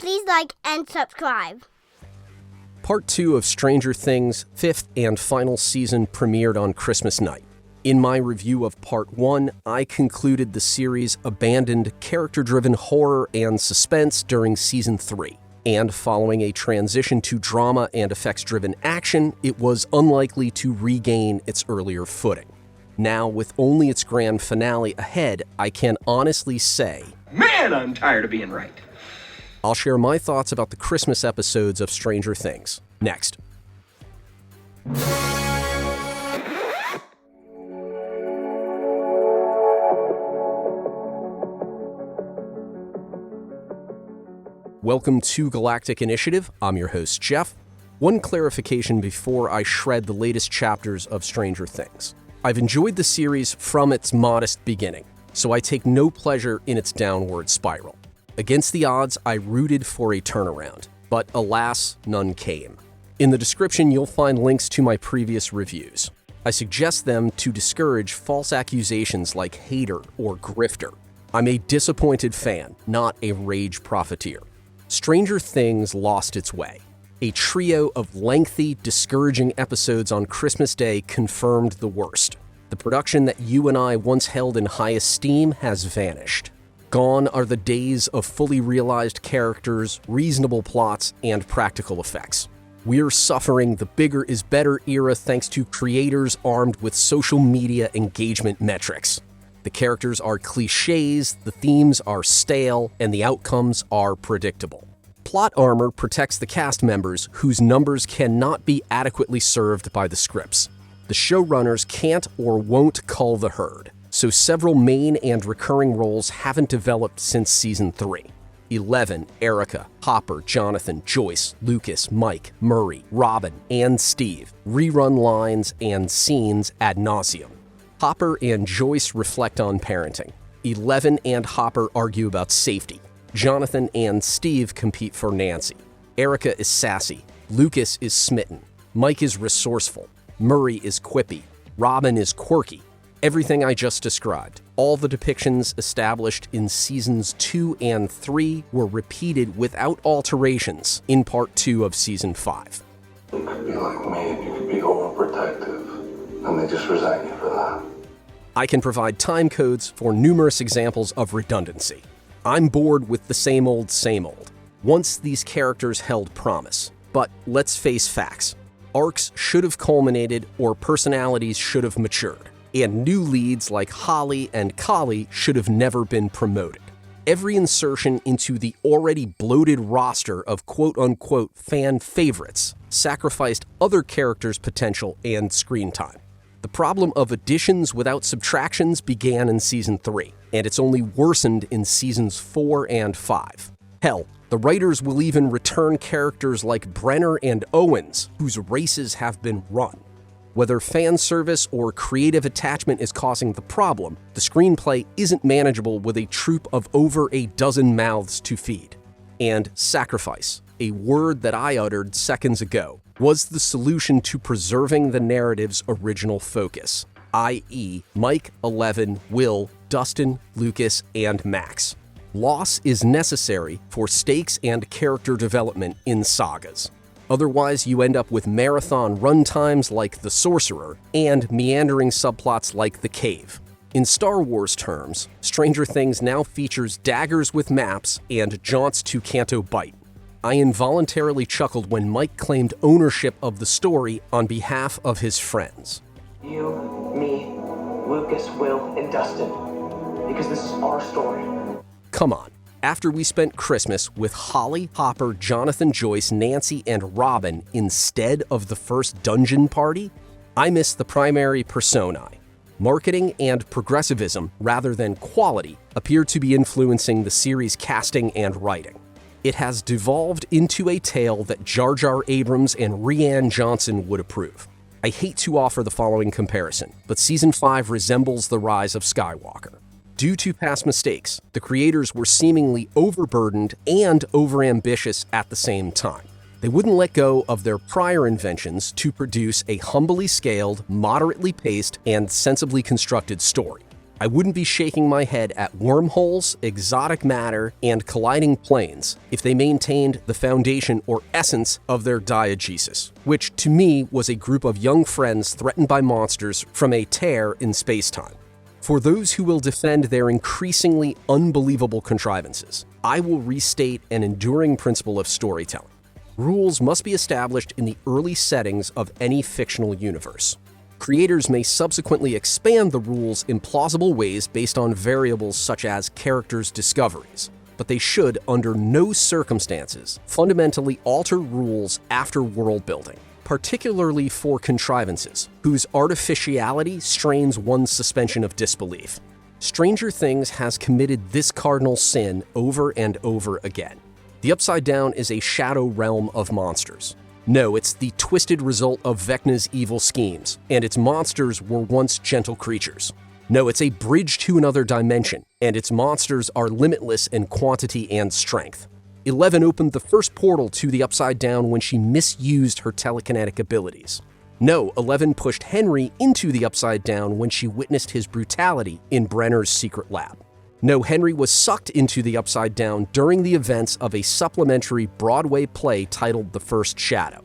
Please like and subscribe. Part 2 of Stranger Things' 5th and final season premiered on Christmas night. In my review of Part 1, I concluded the series abandoned character-driven horror and suspense during Season 3, and following a transition to drama and effects-driven action, it was unlikely to regain its earlier footing. Now, with only its grand finale ahead, I can honestly say, man, I'm tired of being right. I'll share my thoughts about the Christmas episodes of Stranger Things next. Welcome to Galactic Initiative. I'm your host, Jeff. One clarification before I shred the latest chapters of Stranger Things. I've enjoyed the series from its modest beginning, so I take no pleasure in its downward spiral. Against the odds, I rooted for a turnaround, but alas, none came. In the description, you'll find links to my previous reviews. I suggest them to discourage false accusations like hater or grifter. I'm a disappointed fan, not a rage profiteer. Stranger Things lost its way. A trio of lengthy, discouraging episodes on Christmas Day confirmed the worst. The production that you and I once held in high esteem has vanished. Gone are the days of fully realized characters, reasonable plots, and practical effects. We're suffering the bigger is better era thanks to creators armed with social media engagement metrics. The characters are cliches, the themes are stale, and the outcomes are predictable. Plot armor protects the cast members whose numbers cannot be adequately served by the scripts. The showrunners can't or won't cull the herd, so several main and recurring roles haven't developed since Season 3. 11, Erica, Hopper, Jonathan, Joyce, Lucas, Mike, Murray, Robin, and Steve rerun lines and scenes ad nauseum. Hopper and Joyce reflect on parenting. 11 and Hopper argue about safety. Jonathan and Steve compete for Nancy. Erica is sassy. Lucas is smitten. Mike is resourceful. Murray is quippy. Robin is quirky. Everything I just described, all the depictions established in Seasons 2 and 3 were repeated without alterations in Part 2 of Season 5. You could be like me and you could be overprotective, and they just resent you for that. I can provide time codes for numerous examples of redundancy. I'm bored with the same old. Once these characters held promise. But let's face facts. Arcs should have culminated or personalities should have matured. And new leads like Holly and Kali should have never been promoted. Every insertion into the already bloated roster of quote-unquote fan favorites sacrificed other characters' potential and screen time. The problem of additions without subtractions began in Season 3, and it's only worsened in Seasons 4 and 5. Hell, the writers will even return characters like Brenner and Owens, whose races have been run. Whether fan service or creative attachment is causing the problem, the screenplay isn't manageable with a troupe of over a dozen mouths to feed. And sacrifice, a word that I uttered seconds ago, was the solution to preserving the narrative's original focus, i.e. Mike, 11, Will, Dustin, Lucas, and Max. Loss is necessary for stakes and character development in sagas. Otherwise, you end up with marathon runtimes like The Sorcerer and meandering subplots like The Cave. In Star Wars terms, Stranger Things now features daggers with maps and jaunts to Canto Bight. I involuntarily chuckled when Mike claimed ownership of the story on behalf of his friends. You, me, Lucas, Will, and Dustin. Because this is our story. Come on. After we spent Christmas with Holly, Hopper, Jonathan, Joyce, Nancy, and Robin instead of the first dungeon party, I miss the primary personae. Marketing and progressivism, rather than quality, appear to be influencing the series' casting and writing. It has devolved into a tale that Jar Jar Abrams and Rian Johnson would approve. I hate to offer the following comparison, but Season 5 resembles the rise of Skywalker. Due to past mistakes, the creators were seemingly overburdened and overambitious at the same time. They wouldn't let go of their prior inventions to produce a humbly scaled, moderately paced, and sensibly constructed story. I wouldn't be shaking my head at wormholes, exotic matter, and colliding planes if they maintained the foundation or essence of their diegesis, which to me was a group of young friends threatened by monsters from a tear in space-time. For those who will defend their increasingly unbelievable contrivances, I will restate an enduring principle of storytelling. Rules must be established in the early settings of any fictional universe. Creators may subsequently expand the rules in plausible ways based on variables such as characters' discoveries, but they should, under no circumstances, fundamentally alter rules after world building, particularly for contrivances, whose artificiality strains one's suspension of disbelief. Stranger Things has committed this cardinal sin over and over again. The Upside Down is a shadow realm of monsters. No, it's the twisted result of Vecna's evil schemes, and its monsters were once gentle creatures. No, it's a bridge to another dimension, and its monsters are limitless in quantity and strength. 11 opened the first portal to the Upside Down when she misused her telekinetic abilities. No, 11 pushed Henry into the Upside Down when she witnessed his brutality in Brenner's secret lab. No, Henry was sucked into the Upside Down during the events of a supplementary Broadway play titled The First Shadow.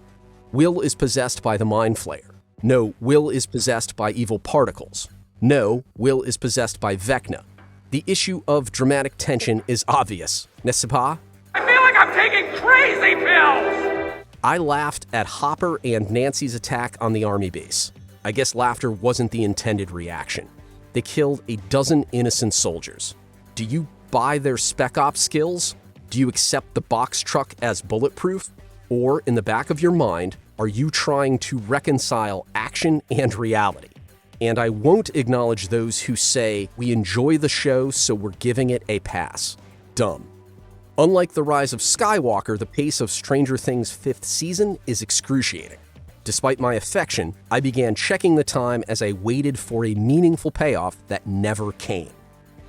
Will is possessed by the Mind Flayer. No, Will is possessed by evil particles. No, Will is possessed by Vecna. The issue of dramatic tension is obvious, n'est-ce pas? I feel like I'm taking crazy pills! I laughed at Hopper and Nancy's attack on the army base. I guess laughter wasn't the intended reaction. They killed a dozen innocent soldiers. Do you buy their spec ops skills? Do you accept the box truck as bulletproof? Or, in the back of your mind, are you trying to reconcile action and reality? And I won't acknowledge those who say, we enjoy the show, so we're giving it a pass. Dumb. Unlike The Rise of Skywalker, the pace of Stranger Things' 5th season is excruciating. Despite my affection, I began checking the time as I waited for a meaningful payoff that never came.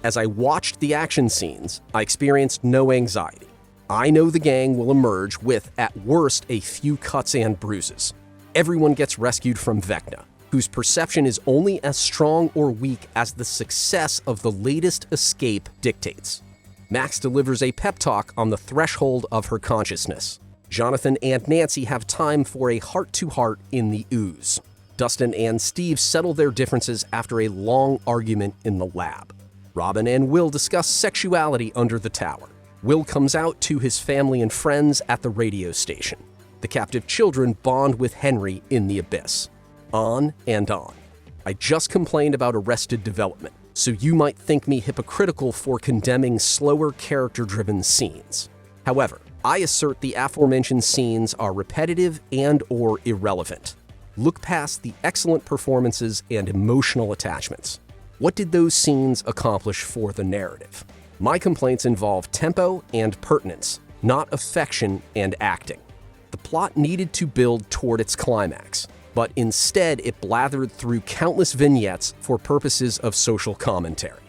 As I watched the action scenes, I experienced no anxiety. I know the gang will emerge with, at worst, a few cuts and bruises. Everyone gets rescued from Vecna, whose perception is only as strong or weak as the success of the latest escape dictates. Max delivers a pep talk on the threshold of her consciousness. Jonathan and Nancy have time for a heart-to-heart in the ooze. Dustin and Steve settle their differences after a long argument in the lab. Robin and Will discuss sexuality under the tower. Will comes out to his family and friends at the radio station. The captive children bond with Henry in the abyss. On and on. I just complained about Arrested Development, so you might think me hypocritical for condemning slower character-driven scenes. However, I assert the aforementioned scenes are repetitive and/or irrelevant. Look past the excellent performances and emotional attachments. What did those scenes accomplish for the narrative? My complaints involve tempo and pertinence, not affection and acting. The plot needed to build toward its climax, but instead it blathered through countless vignettes for purposes of social commentary.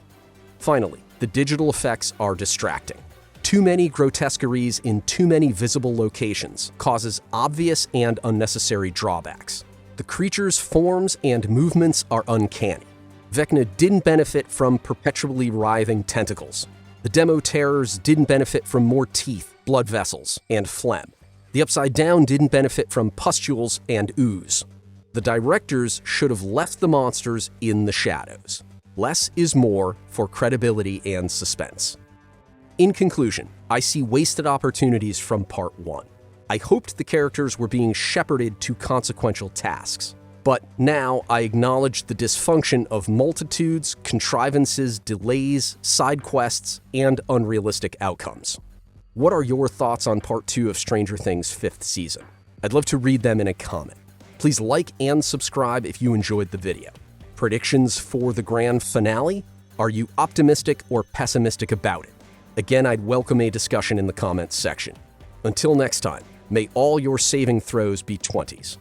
Finally, the digital effects are distracting. Too many grotesqueries in too many visible locations causes obvious and unnecessary drawbacks. The creatures' forms and movements are uncanny. Vecna didn't benefit from perpetually writhing tentacles. The demo terrors didn't benefit from more teeth, blood vessels, and phlegm. The Upside Down didn't benefit from pustules and ooze. The directors should have left the monsters in the shadows. Less is more for credibility and suspense. In conclusion, I see wasted opportunities from Part 1. I hoped the characters were being shepherded to consequential tasks. But now I acknowledge the dysfunction of multitudes, contrivances, delays, side quests, and unrealistic outcomes. What are your thoughts on Part 2 of Stranger Things' 5th season? I'd love to read them in a comment. Please like and subscribe if you enjoyed the video. Predictions for the grand finale? Are you optimistic or pessimistic about it? Again, I'd welcome a discussion in the comments section. Until next time, may all your saving throws be 20s.